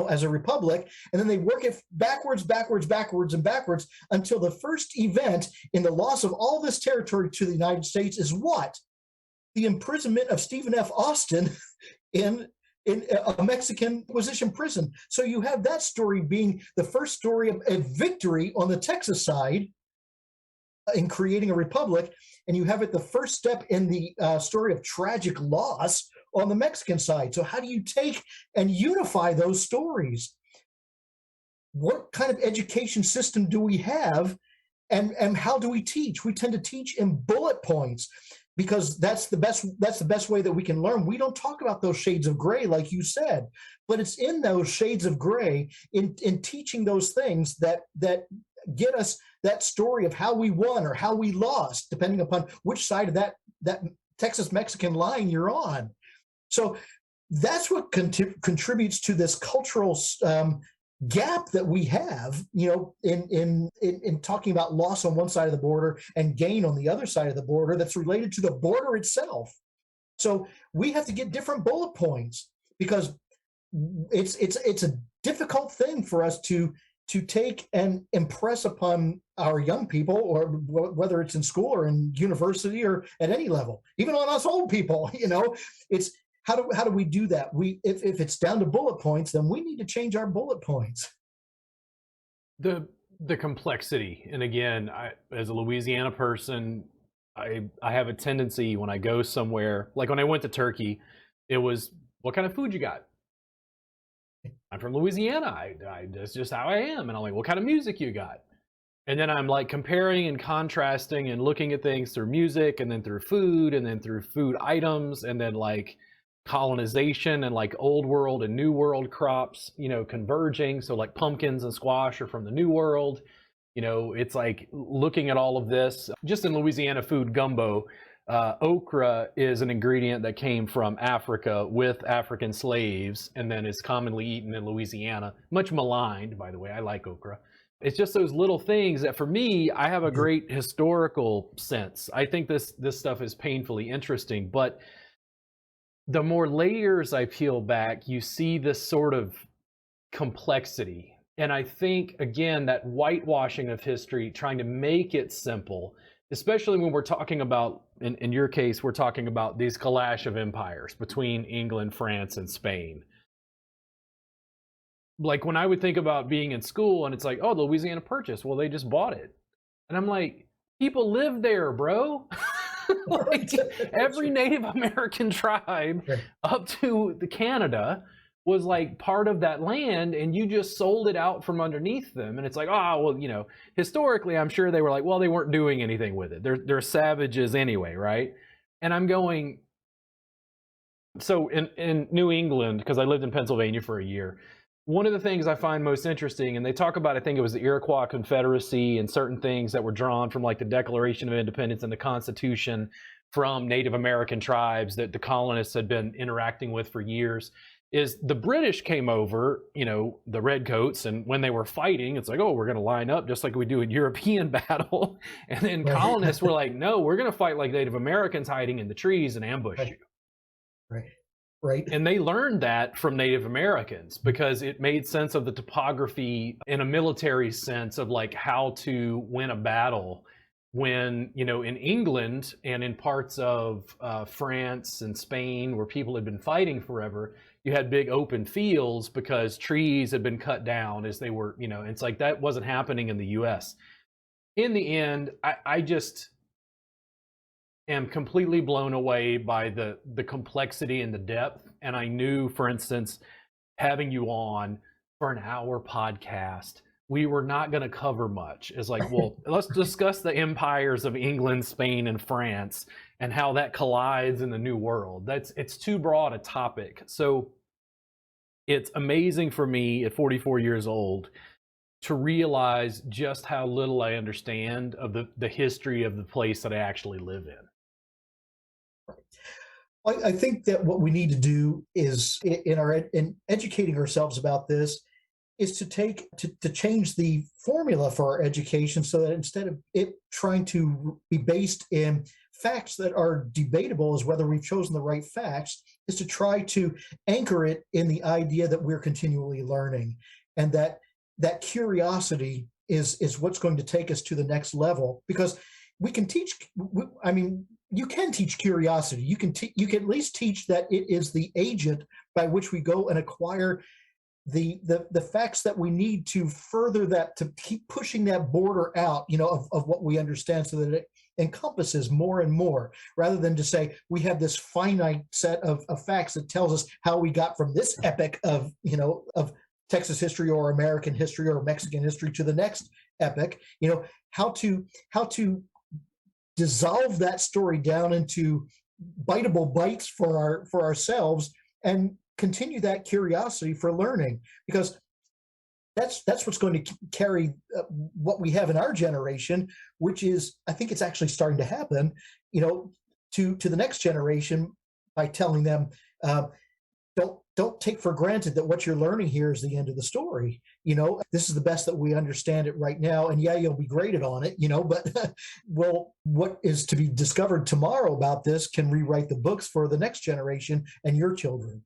as a republic, and then they work it backwards, backwards, backwards, and backwards until the first event in the loss of all this territory to the United States is what? The imprisonment of Stephen F. Austin in a Mexican Inquisition prison. So you have that story being the first story of a victory on the Texas side in creating a republic, and you have it the first step in the story of tragic loss on the Mexican side. So how do you take and unify those stories? What kind of education system do we have, and how do we teach? We tend to teach in bullet points because that's the best way that we can learn. We don't talk about those shades of gray like you said, but it's in those shades of gray in teaching those things that get us that story of how we won or how we lost, depending upon which side of that Texas-Mexican line you're on. So that's what contributes to this cultural gap that we have, in talking about loss on one side of the border and gain on the other side of the border that's related to the border itself. So we have to get different bullet points because it's a difficult thing for us to take and impress upon our young people, or whether it's in school or in university or at any level, even on us old people. It's how do we do that? If it's down to bullet points, then we need to change our bullet points. The complexity, and again, as a Louisiana person, I have a tendency when I go somewhere, like when I went to Turkey, it was, what kind of food you got? I'm from Louisiana. That's just how I am. And I'm like, what kind of music you got? And then I'm like comparing and contrasting and looking at things through music, and then through food, and then through food items, and then like colonization and like old world and new world crops, converging. So like pumpkins and squash are from the new world. It's like looking at all of this. Just in Louisiana food, gumbo, okra is an ingredient that came from Africa with African slaves, and then is commonly eaten in Louisiana. Much maligned, by the way. I like okra. It's just those little things that, for me, I have a great historical sense. I think this stuff is painfully interesting, but the more layers I peel back, you see this sort of complexity. And I think, again, that whitewashing of history, trying to make it simple, especially when we're talking about, in your case, we're talking about these kalash of empires between England, France, and Spain. Like when I would think about being in school and it's like, oh, the Louisiana Purchase, well, they just bought it. And I'm like, people live there, bro. Like every Native American tribe up to the Canada was like part of that land, and you just sold it out from underneath them. And it's like, oh, well, historically, I'm sure they were like, well, they weren't doing anything with it. They're savages anyway, right? And I'm going, so in New England, because I lived in Pennsylvania for a year, one of the things I find most interesting, and they talk about, I think it was the Iroquois Confederacy and certain things that were drawn from like the Declaration of Independence and the Constitution from Native American tribes that the colonists had been interacting with for years, is the British came over, the redcoats, and when they were fighting, it's like, oh, we're going to line up just like we do in European battle. And then colonists were like, no, we're going to fight like Native Americans hiding in the trees and ambush you. Right. And they learned that from Native Americans because it made sense of the topography in a military sense of like how to win a battle when, in England and in parts of France and Spain where people had been fighting forever, you had big open fields because trees had been cut down as they were, it's like that wasn't happening in the US. In the end, I just am completely blown away by the complexity and the depth. And I knew, for instance, having you on for an hour podcast, we were not going to cover much. It's like, well, let's discuss the empires of England, Spain, and France and how that collides in the New World. It's too broad a topic. So it's amazing for me at 44 years old to realize just how little I understand of the history of the place that I actually live in. I think that what we need to do is, in educating ourselves about this, is to change the formula for our education so that instead of it trying to be based in facts that are debatable as whether we've chosen the right facts is to try to anchor it in the idea that we're continually learning, and that that curiosity is what's going to take us to the next level. Because we can teach, I mean, you can teach curiosity. You can at least teach that it is the agent by which we go and acquire the facts that we need to further that, to keep pushing that border out, of what we understand, so that it encompasses more and more, rather than to say we have this finite set of facts that tells us how we got from this epoch of Texas history or American history or Mexican history to the next epoch. How to dissolve that story down into biteable bites for ourselves, and continue that curiosity for learning, because that's what's going to carry what we have in our generation, which is, I think it's actually starting to happen, to the next generation, by telling them, don't take for granted that what you're learning here is the end of the story. This is the best that we understand it right now, and yeah, you'll be graded on it, but well, what is to be discovered tomorrow about this can rewrite the books for the next generation and your children.